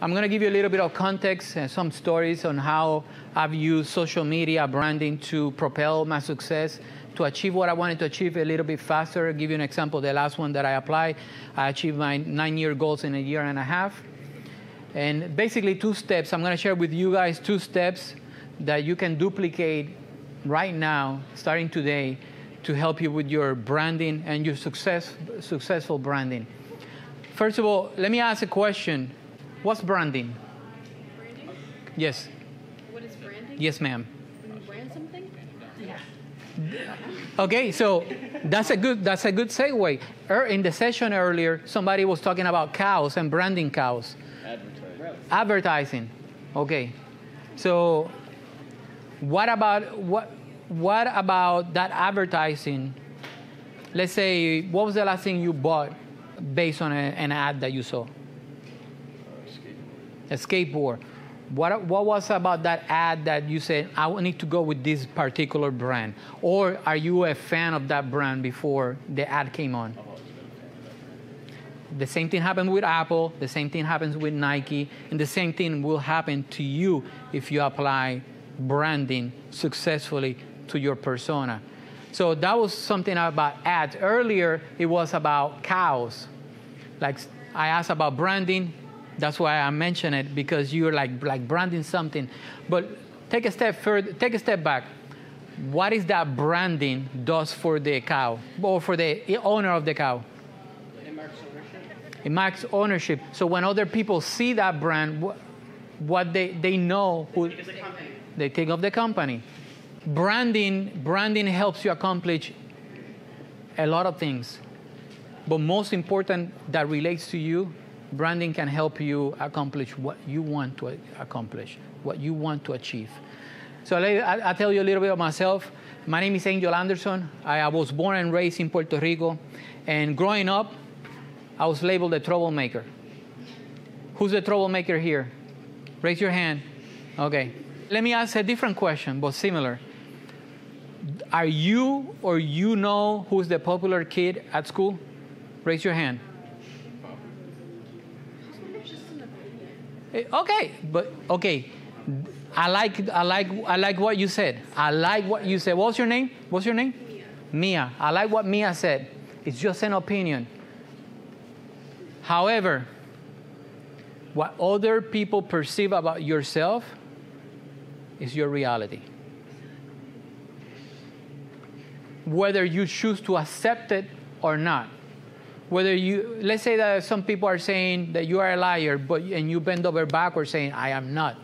I'm going to give you a little bit of context and some stories on how I've used social media branding to propel my success, to achieve what I wanted to achieve a little bit faster. I'll give you an example. The last one that I applied, I achieved my 9-year goals in a year and a half. And basically 2 steps. I'm going to share with you guys 2 steps that you can duplicate right now, starting today, to help you with your branding and your successful branding. First of all, let me ask a question. What's branding? Branding? Yes. What is branding? Yes, ma'am. When you brand something? Yeah. Okay, so that's a good segue. In the session earlier, somebody was talking about cows and branding cows. Advertising. Okay. So what about that advertising? Let's say, what was the last thing you bought based on an ad that you saw? A skateboard. What was about that ad that you said, I need to go with this particular brand? Or are you a fan of that brand before the ad came on? The same thing happened with Apple, the same thing happens with Nike, and the same thing will happen to you if you apply branding successfully to your persona. So that was something about ads. Earlier, it was about cows. Like I asked about branding. That's why I mention it, because you're like branding something. But take a step further, take a step back. What is that branding does for the cow or for the owner of the cow? It marks ownership. It marks ownership. So when other people see that brand, what they know who they think of the company. Branding helps you accomplish a lot of things. But most important that relates to you, branding can help you accomplish what you want to accomplish, what you want to achieve. So I'll tell you a little bit of myself. My name is Angel Anderson. I was born and raised in Puerto Rico. And growing up, I was labeled a troublemaker. Who's the troublemaker here? Raise your hand. Okay. Let me ask a different question, but similar. Are you or you know who's the popular kid at school? Raise your hand. Okay. I like what you said. I like what you said. What's your name? What's your name? Mia. I like what Mia said. It's just an opinion. However, what other people perceive about yourself is your reality. Whether you choose to accept it or not. Let's say that some people are saying that you are a liar, and you bend over backwards saying, I am not.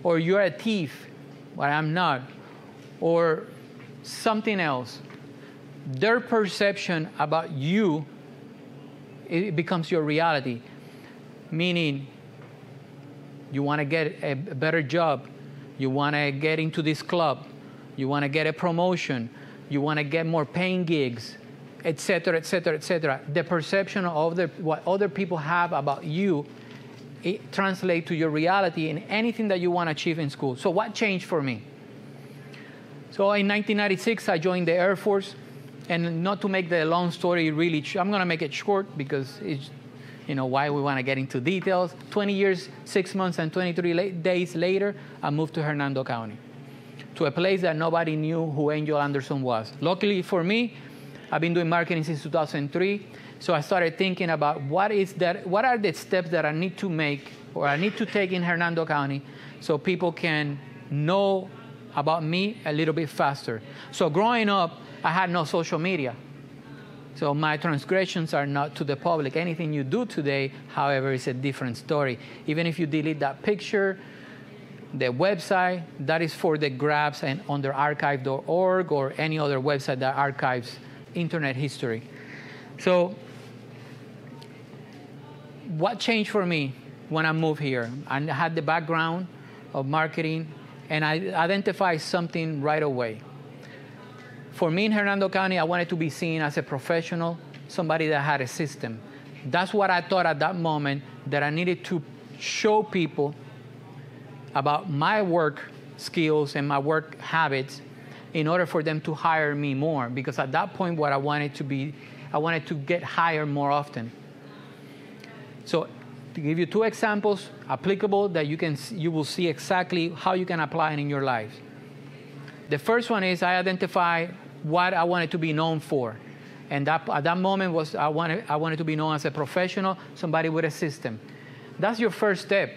Or you're a thief, but I'm not. Or something else. Their perception about you, it becomes your reality. Meaning, you want to get a better job. You want to get into this club. You want to get a promotion. You want to get more paying gigs, et cetera, et cetera, et cetera. The perception of what other people have about you, it translates to your reality in anything that you want to achieve in school. So what changed for me? So in 1996, I joined the Air Force. And not to make the long story really, I'm going to make it short because it's, why we want to get into details. 20 years, 6 months, and 23 days later, I moved to Hernando County, to a place that nobody knew who Angel Anderson was. Luckily for me, I've been doing marketing since 2003. So I started thinking about what are the steps that I need to make or I need to take in Hernando County so people can know about me a little bit faster. So growing up, I had no social media. So my transgressions are not to the public. Anything you do today, however, is a different story. Even if you delete that picture, the website, that is for the grabs and under archive.org or any other website that archives internet history. So what changed for me when I moved here? I had the background of marketing, and I identified something right away. For me in Hernando County, I wanted to be seen as a professional, somebody that had a system. That's what I thought at that moment, that I needed to show people about my work skills and my work habits in order for them to hire me more. Because at that point, what I wanted to get hired more often. So to give you 2 examples applicable that you will see exactly how you can apply it in your life. The first one is I identify what I wanted to be known for. And at that moment was I wanted to be known as a professional, somebody with a system. That's your first step.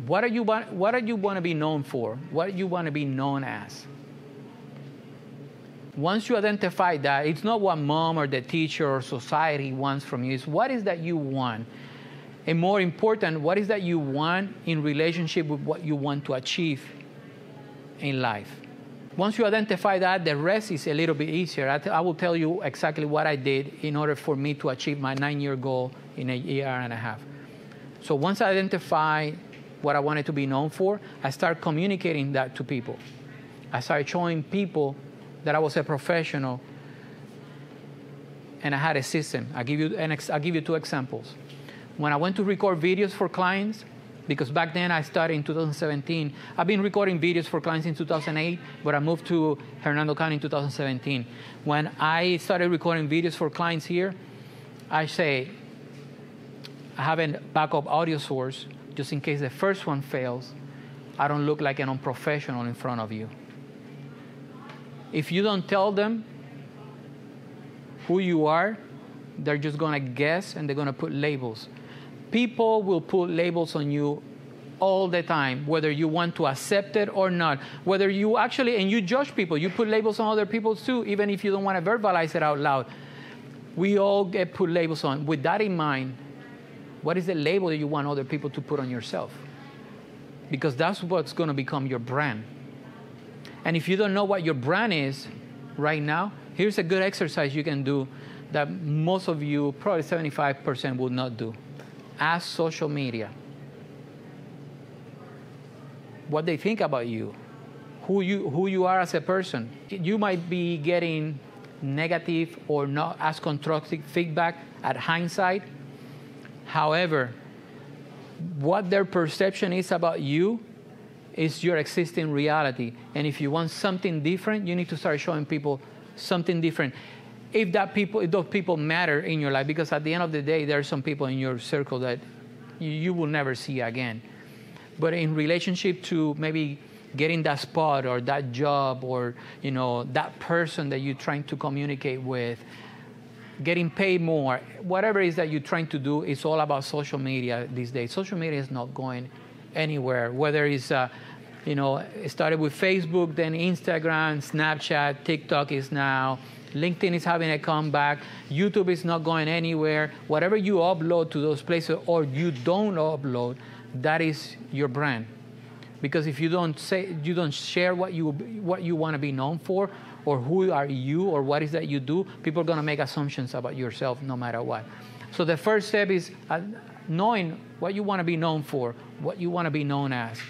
What do you want to be known for? What do you want to be known as? Once you identify that, it's not what mom or the teacher or society wants from you. It's what is that you want. And more important, what is that you want in relationship with what you want to achieve in life. Once you identify that, the rest is a little bit easier. I will tell you exactly what I did in order for me to achieve my 9-year goal in a year and a half. So once I identify what I wanted to be known for, I start communicating that to people. I started showing people that I was a professional and I had a system. I'll give you 2 examples. When I went to record videos for clients, because back then I started in 2017. I've been recording videos for clients in 2008, but I moved to Hernando County in 2017. When I started recording videos for clients here, I say, I have a backup audio source just in case the first one fails. I don't look like an unprofessional in front of you. If you don't tell them who you are, they're just going to guess and they're going to put labels. People will put labels on you all the time, whether you want to accept it or not. Whether you actually, and you judge people, you put labels on other people too, even if you don't want to verbalize it out loud. We all get put labels on. With that in mind, what is the label that you want other people to put on yourself? Because that's what's going to become your brand. And if you don't know what your brand is right now, here's a good exercise you can do that most of you, probably 75%, will not do. Ask social media what they think about you, who you are as a person. You might be getting negative or not as constructive feedback at hindsight. However, what their perception is about you is your existing reality. And if you want something different, you need to start showing people something different. If those people matter in your life, because at the end of the day, there are some people in your circle that you will never see again. But in relationship to maybe getting that spot or that job or that person that you're trying to communicate with, getting paid more, whatever it is that you're trying to do, it's all about social media these days. Social media is not going anywhere. Whether it's it started with Facebook, then Instagram, Snapchat, TikTok is now. LinkedIn is having a comeback. YouTube is not going anywhere. Whatever you upload to those places or you don't upload, that is your brand. Because if you don't share what you want to be known for, or who are you, or what is that you do, people are going to make assumptions about yourself no matter what. So the first step is knowing what you want to be known for, what you want to be known as.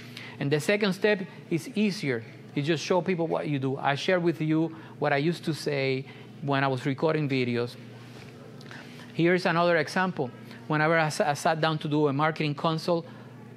And the second step is easier. You just show people what you do. I share with you what I used to say when I was recording videos. Here's another example. Whenever I sat down to do a marketing consult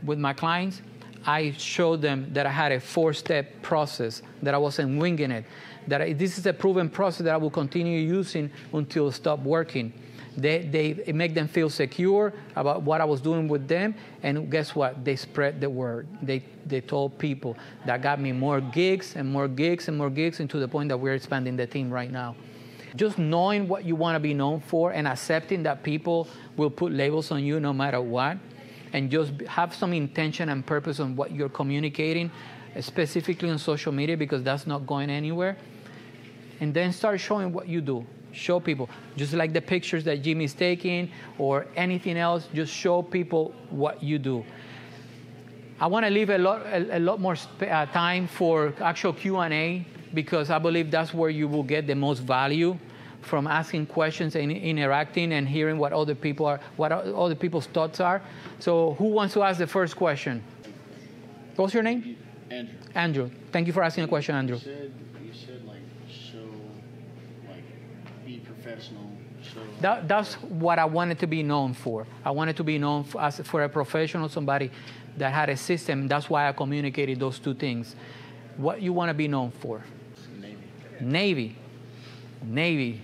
with my clients, I showed them that I had a 4-step process, that I wasn't winging it, that this is a proven process that I will continue using until it stopped working. It make them feel secure about what I was doing with them, and guess what? They spread the word. They told people. That got me more gigs and more gigs and more gigs, and to the point that we're expanding the team right now. Just knowing what you want to be known for and accepting that people will put labels on you no matter what, and just have some intention and purpose on what you're communicating, specifically on social media, because that's not going anywhere. And then start showing what you do. Show people, just like the pictures that Jimmy's taking or anything else, just show people what you do. I want to leave a lot more time for actual Q&A, because I believe that's where you will get the most value from asking questions and interacting and hearing what other people's thoughts are. So who wants to ask the first question? What's your name? Andrew. Andrew. Thank you for asking a question, Andrew. You said be professional. That's what I wanted to be known for. I wanted to be known for a professional, somebody that had a system. That's why I communicated those 2 things. What you want to be known for? Navy. Man,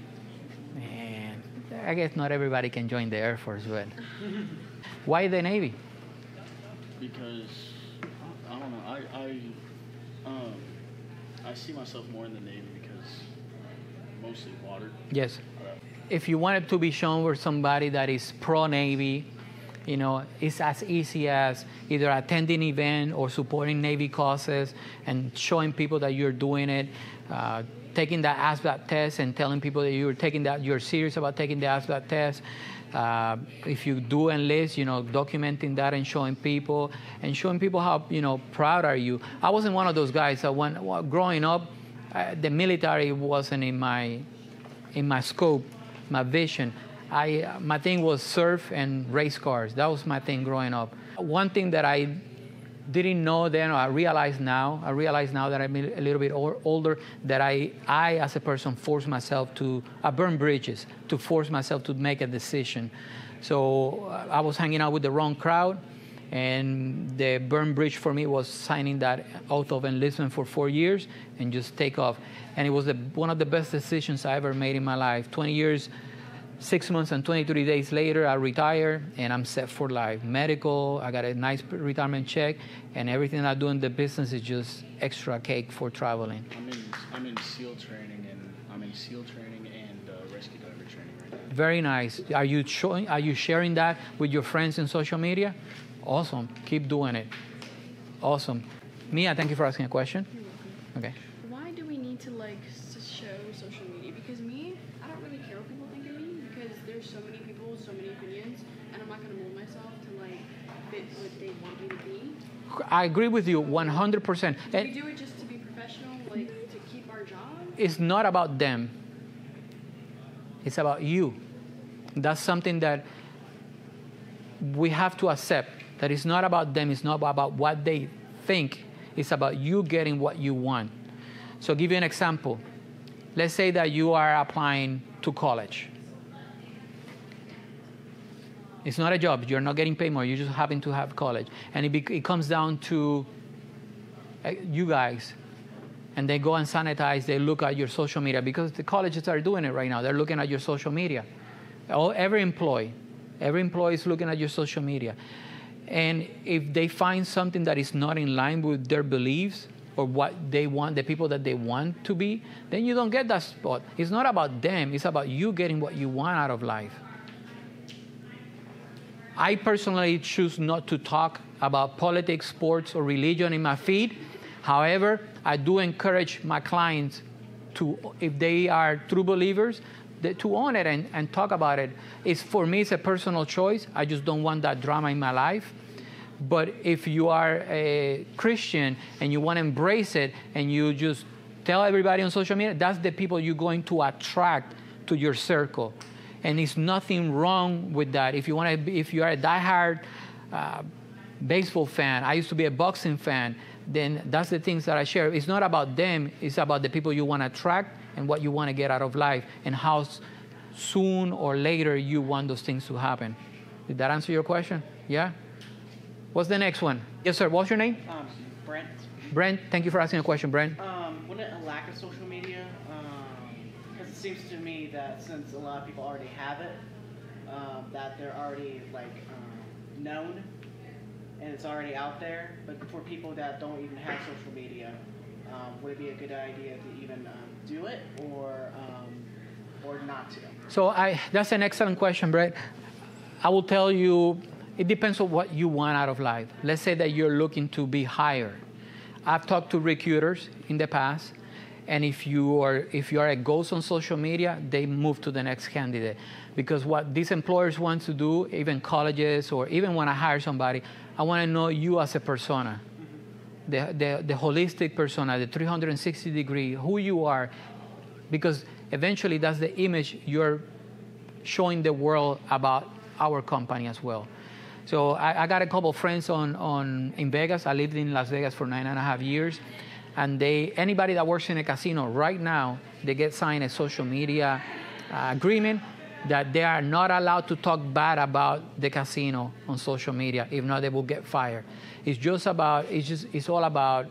I guess not everybody can join the Air Force, but Why the Navy? Because I don't know. I see myself more in the Navy because mostly water. Yes. If you wanted to be shown with somebody that is pro-Navy, you know, it's as easy as either attending an event or supporting Navy causes and showing people that you're doing it, taking the ASVAB test and telling people that you're serious about taking the ASVAB test. If you do enlist, you know, documenting that and showing people how, you know, proud are you. I wasn't one of those guys that growing up, the military wasn't in my scope, my vision. My thing was surf and race cars. That was my thing growing up. One thing that I didn't know then, or I realize now that I'm a little bit older, that I as a person force myself I burn bridges to force myself to make a decision. So I was hanging out with the wrong crowd, and the burn bridge for me was signing that oath of enlistment for 4 years and just take off. And it was one of the best decisions I ever made in my life. 20 years, 6 months and 23 days later, I retire, and I'm set for life. Medical, I got a nice retirement check, and everything I do in the business is just extra cake for traveling. I'm in SEAL training and rescue diver training right now. Very nice. Are you sharing that with your friends in social media? Awesome. Keep doing it. Awesome. Mia, thank you for asking a question. You're welcome. Okay. Why do we need to show social media? Because I don't really care what people think of me because there's so many people, so many opinions, and I'm not going to mold myself to fit what they want me to be. I agree with you 100%. Do we do it just to be professional, to keep our job? It's not about them. It's about you. That's something that we have to accept, that it's not about them. It's not about what they think. It's about you getting what you want. So I'll give you an example. Let's say that you are applying to college. It's not a job. You're not getting paid more. You just happen to have college. And it comes down to you guys. And they go and sanitize. They look at your social media. Because the colleges are doing it right now. They're looking at your social media. Every employee is looking at your social media. And if they find something that is not in line with their beliefs or what they want, the people that they want to be, then you don't get that spot. It's not about them. It's about you getting what you want out of life. I personally choose not to talk about politics, sports, or religion in my feed. However, I do encourage my clients to, if they are true believers, to own it and talk about it. For me, it's a personal choice. I just don't want that drama in my life. But if you are a Christian and you want to embrace it and you just tell everybody on social media, that's the people you're going to attract to your circle. And there's nothing wrong with that. If you are a diehard baseball fan, I used to be a boxing fan, then that's the things that I share. It's not about them. It's about the people you want to attract and what you want to get out of life and how soon or later you want those things to happen. Did that answer your question? Yeah? What's the next one? Yes, sir. What's your name? Brent. Brent, thank you for asking a question, Brent. Wouldn't a lack of social media, because it seems to me that since a lot of people already have it, that they're already known and it's already out there. But for people that don't even have social media, would it be a good idea to even do it or not to? So that's an excellent question, Brett. I will tell you, it depends on what you want out of life. Let's say that you're looking to be higher. I've talked to recruiters in the past, and if you are a ghost on social media, they move to the next candidate. Because what these employers want to do, even colleges or even when I hire somebody, I want to know you as a persona. The holistic persona, the 360 degree, who you are. Because eventually that's the image you're showing the world about our company as well. So I got a couple of friends in Vegas. I lived in Las Vegas for 9.5 years. And anybody that works in a casino right now, they get signed a social media agreement that they are not allowed to talk bad about the casino on social media. If not, they will get fired. It's all about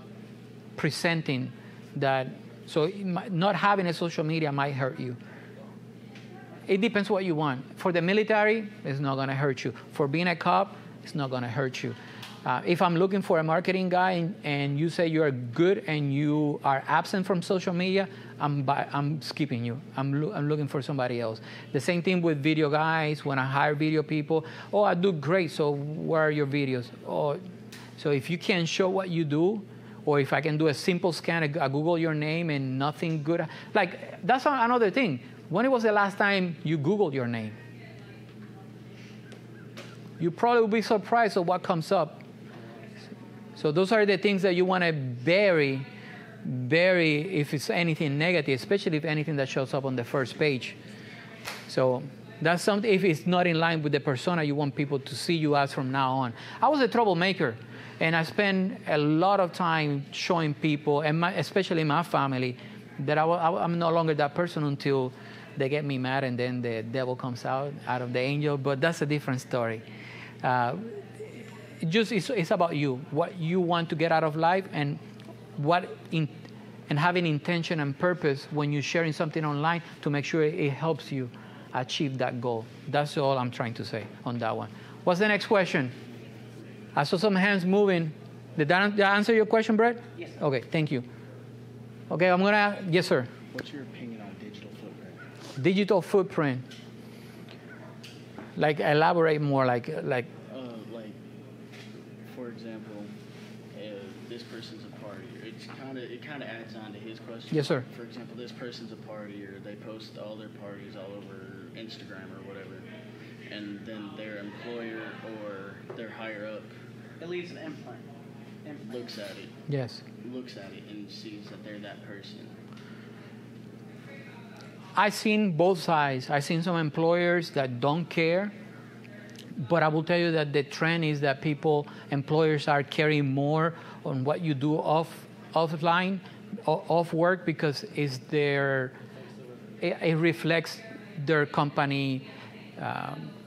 presenting that. So not having a social media might hurt you. It depends what you want. For the military, it's not going to hurt you. For being a cop, It's not going to hurt you. If I'm looking for a marketing guy and you say you are good and you are absent from social media, I'm skipping you. I'm looking for somebody else. The same thing with video guys. When I hire video people, oh, I do great. So where are your videos? Oh, so if you can't show what you do, or if I can do a simple scan, I Google your name and nothing good. Like, that's another thing. When was the last time you Googled your name? You probably will be surprised at what comes up. So those are the things that you want to bury if it's anything negative, especially if anything that shows up on the first page. So that's something, if it's not in line with the persona you want people to see you as from now on. I was a troublemaker, and I spent a lot of time showing people, and especially my family, that I'm no longer that person until they get me mad, and then the devil comes out of the angel. But that's a different story. It's about you, what you want to get out of life, and and having intention and purpose when you're sharing something online to make sure it helps you achieve that goal. That's all I'm trying to say on that one. What's the next question? I saw some hands moving. Did that answer your question, Brett? Yes. Okay, thank you. Okay, I'm gonna. Yes, sir. What's your opinion on digital footprint? Digital footprint. Like, elaborate more. Like, for example, this person's a partier. It kind of adds on to his question. Yes, sir. For example, this person's a partier. They post all their parties all over Instagram or whatever, and then their employer or their higher up It leaves an imprint. looks at it. yes. Looks at it and sees that they're that person. I've seen both sides. I've seen some employers that don't care, but I will tell you that the trend is that employers are caring more on what you do offline, off work, because it reflects their company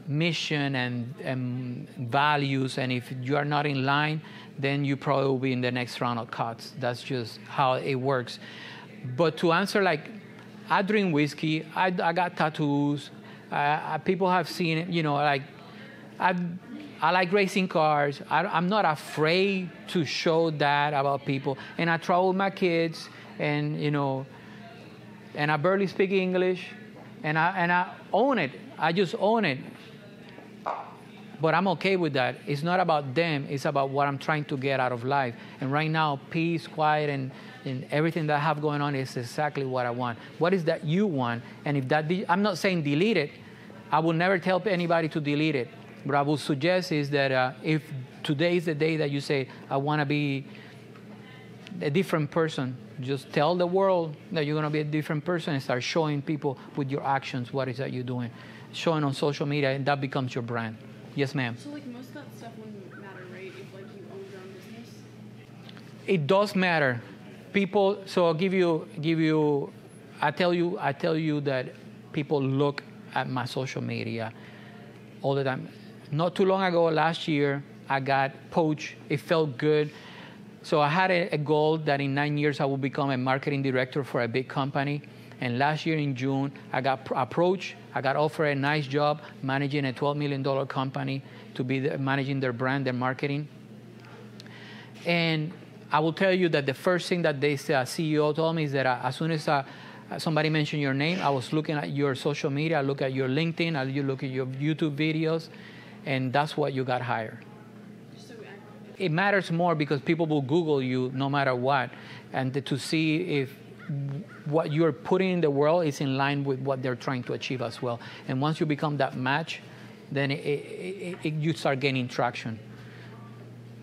mission and values. And if you are not in line, then you probably will be in the next round of cuts. That's just how it works. But to answer, like, I drink whiskey. I got tattoos. People have seen it. Like, I like racing cars. I'm not afraid to show that about people. And I travel with my kids, and and I barely speak English, and I own it. I just own it. But I'm okay with that. It's not about them. It's about what I'm trying to get out of life. And right now, peace, quiet, and everything that I have going on is exactly what I want. What is that you want? And if I'm not saying delete it. I will never tell anybody to delete it. What I will suggest is that if today is the day that you say, I want to be a different person, just tell the world that you're going to be a different person and start showing people with your actions what is that you're doing. Showing on social media, and that becomes your brand. Yes, ma'am. So, like, most of that stuff wouldn't matter, right? If, like, you own your own business? It does matter. People, so I tell you that people look at my social media all the time. Not too long ago, last year, I got poached. It felt good. So I had a goal that in 9 years I will become a marketing director for a big company. And last year in June, I got approached. I got offered a nice job managing a $12 million company to be managing their brand, their marketing. And I will tell you that the first thing that the CEO told me is that as soon as somebody mentioned your name, I was looking at your social media, I look at your LinkedIn, I look at your YouTube videos, and that's what you got hired. It matters more because people will Google you no matter what, and to see if what you're putting in the world is in line with what they're trying to achieve as well. And once you become that match, then you start gaining traction.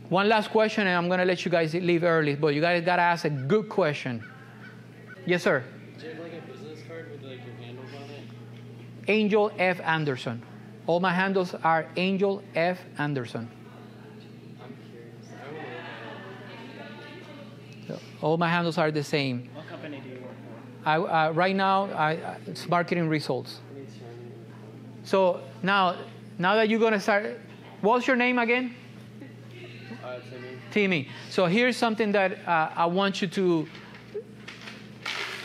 One last question, and I'm going to let you guys leave early, but you guys got to ask a good question. Yes, sir? Do you have like a business card with like your handles on it? Angel F. Anderson. All my handles are Angel F. Anderson. I'm curious. I want to look at it. So all my handles are the same. What company do you work for? Right now, it's marketing results. I need to try it. So now that you're going to start, what's your name again? Timmy. Timmy. So here's something that I want you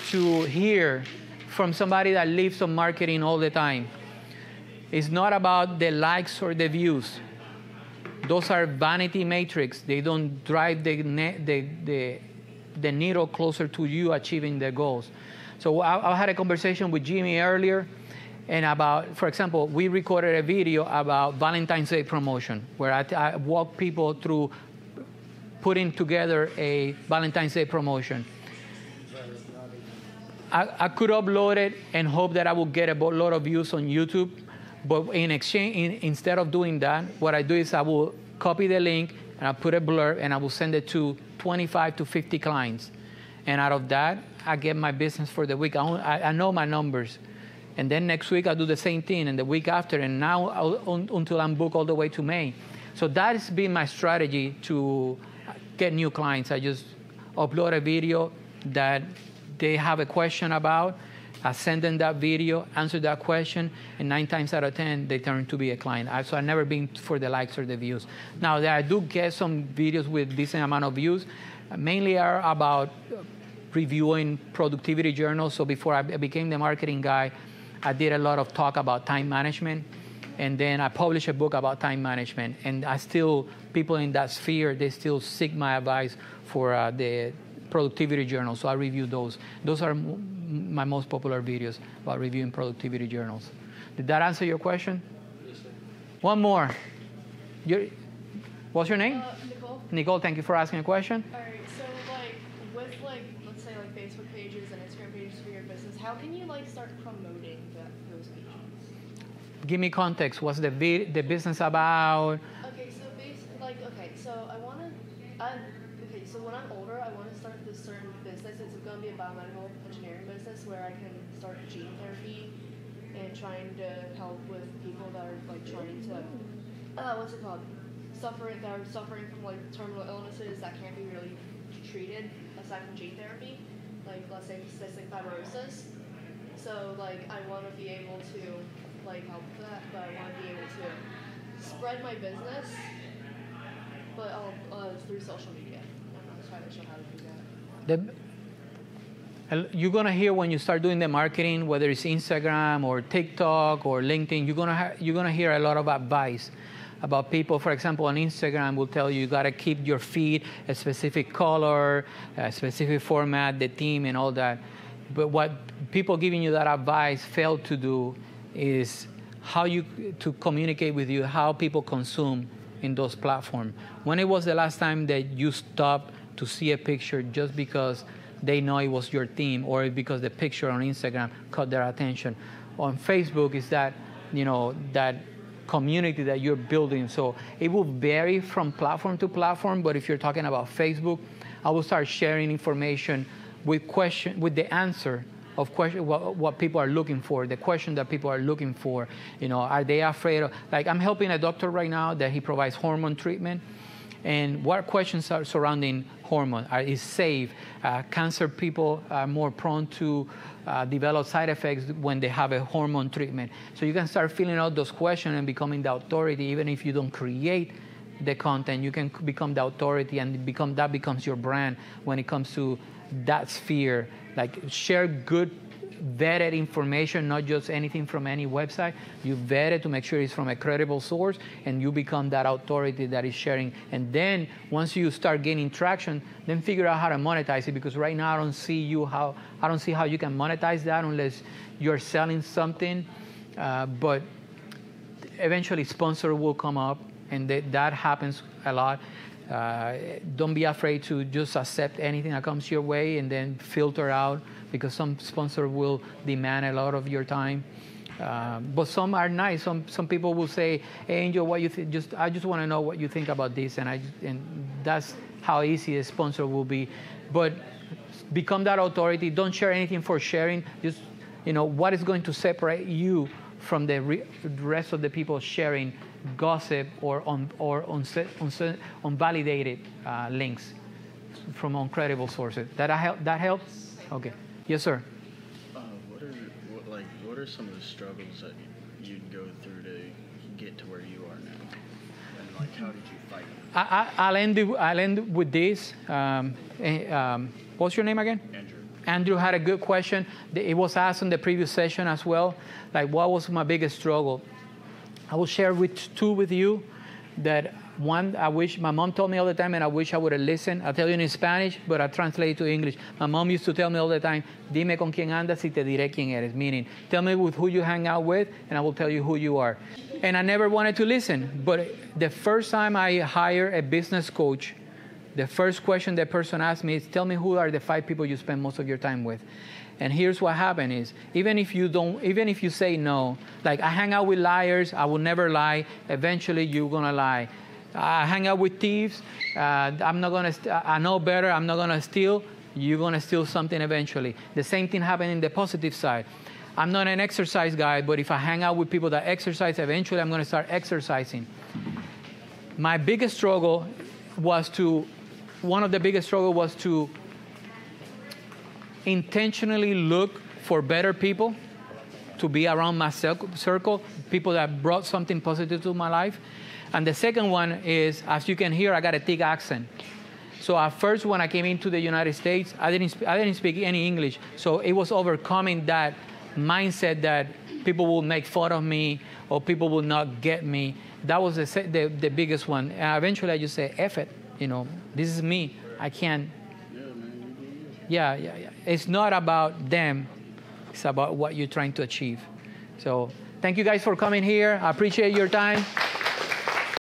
to hear from somebody that lives on marketing all the time. It's not about the likes or the views. Those are vanity metrics. They don't drive the needle closer to you achieving the goals. So I had a conversation with Jimmy earlier, and about, for example, we recorded a video about Valentine's Day promotion, where I walk people through putting together a Valentine's Day promotion. I could upload it and hope that I would get a lot of views on YouTube, but in exchange, instead of doing that, what I do is I will copy the link and I put a blurb and I will send it to 25 to 50 clients. And out of that, I get my business for the week. I know my numbers. And then next week, I'll do the same thing, and the week after, and now until I'm booked all the way to May. So that has been my strategy to get new clients. I just upload a video that they have a question about. I send them that video, answer that question, and 9 times out of 10, they turn to be a client. So I've never been for the likes or the views. Now, I do get some videos with decent amount of views, mainly are about reviewing productivity journals. So before I became the marketing guy, I did a lot of talk about time management. And then I published a book about time management. And people in that sphere, they still seek my advice for the productivity journals. So I review those. Those are my most popular videos about reviewing productivity journals. Did that answer your question? Yes, sir. One more. What's your name? Nicole. Nicole, thank you for asking a question. All right, so with let's say Facebook pages and Instagram pages for your business, how can you start promoting those pages? Give me context. What's the business about? Okay, so so when I'm older, I want to start this certain business. It's going to be a biomedical engineering business where I can start gene therapy and trying to help with people that are trying to that are suffering from terminal illnesses that can't be really treated aside from gene therapy, let's say cystic fibrosis. So I want to be able to help with that, but I want to be able to spread my business, but through social media. I'm not quite sure how to do that. You're gonna hear when you start doing the marketing, whether it's Instagram or TikTok or LinkedIn, you're gonna hear a lot of advice about people. For example, on Instagram, will tell you gotta keep your feed a specific color, a specific format, the theme, and all that. But what people giving you that advice fail to do is to communicate with you, how people consume in those platforms. When it was the last time that you stopped to see a picture just because they know it was your theme, or because the picture on Instagram caught their attention? On Facebook is that community that you're building. So it will vary from platform to platform, but if you're talking about Facebook, I will start sharing information with the answer of what people are looking for, the question that people are looking for. Are they afraid of, I'm helping a doctor right now that he provides hormone treatment, and what questions are surrounding hormone? Is safe? Cancer people are more prone to develop side effects when they have a hormone treatment. So you can start filling out those questions and becoming the authority. Even if you don't create the content, you can become the authority, and that becomes your brand when it comes to that sphere. Share good vetted information, not just anything from any website. You vet it to make sure it's from a credible source, and you become that authority that is sharing. And then once you start gaining traction, then figure out how to monetize it, because right now I don't see how you can monetize that unless you're selling something. But eventually sponsor will come up, and that happens a lot. Don't be afraid to just accept anything that comes your way and then filter out, because some sponsor will demand a lot of your time. But some are nice. Some people will say, "Hey, Angel, what you think? I just want to know what you think about this," and that's how easy a sponsor will be. But become that authority. Don't share anything for sharing. Just what is going to separate you from the rest of the people sharing gossip or unvalidated links from uncredible sources. That helps? Okay. Yes, sir. What are some of the struggles that you'd go through to get to where you are now? And how did you fight? I'll end with this. What's your name again? Andrew. Andrew had a good question. It was asked in the previous session as well. What was my biggest struggle? I will share two with you. that one, I wish my mom told me all the time, and I wish I would have listened. I'll tell you in Spanish, but I translate it to English. My mom used to tell me all the time, dime con quién andas y te diré quién eres. Meaning, tell me with who you hang out with, and I will tell you who you are. And I never wanted to listen. But the first time I hired a business coach, the first question that person asked me is, tell me who are the 5 people you spend most of your time with. And here's what happened is, even if you say no, like I hang out with liars, I will never lie, eventually you're gonna lie. I hang out with thieves, I know better, I'm not gonna steal, you're gonna steal something eventually. The same thing happened in the positive side. I'm not an exercise guy, but if I hang out with people that exercise, eventually I'm gonna start exercising. My biggest struggle was to intentionally look for better people to be around my circle, people that brought something positive to my life. And the second one is, as you can hear, I got a thick accent. So at first, when I came into the United States, I didn't speak any English. So it was overcoming that mindset that people will make fun of me or people will not get me. That was the biggest one. And eventually, I just say, F it. This is me. I can't. Yeah. It's not about them. It's about what you're trying to achieve. So thank you guys for coming here. I appreciate your time.